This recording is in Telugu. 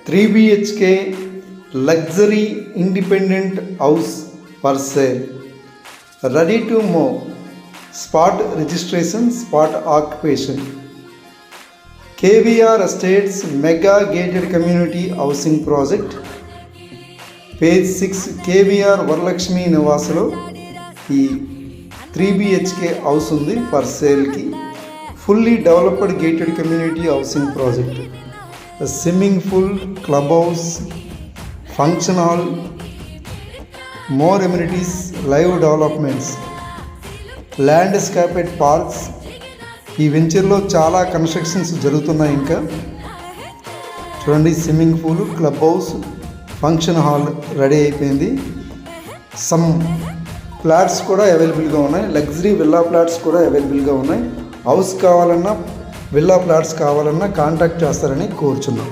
3 BHK luxury independent house for sale. Ready to move. Spot registration, spot occupation. KVR Estates Mega Gated Community Housing Project. Page 6 KVR Varalakshmi Nivasalo ఈ 3 BHK హౌస్ ఉంది ఫర్ సేల్కి. Fully developed gated community housing project. Swimming pool, club house, function hall, more amenities, live developments, landscaped parks. ఈ వెంచర్లో చాలా కన్స్ట్రక్షన్స్ జరుగుతున్నాయి. ఇంకా చూడండి, swimming pool, club house, function hall ready అయిపోయింది. సమ్ ఫ్లాట్స్ కూడా అవైలబుల్గా ఉన్నాయి. లగ్జరీ విల్లా ఫ్లాట్స్ కూడా అవైలబుల్గా ఉన్నాయి. హౌస్ కావాలన్నా, విల్లా ఫ్లాట్స్ కావాలన్నా కాంటాక్ట్ చేస్తారని కోరుచున్నాం.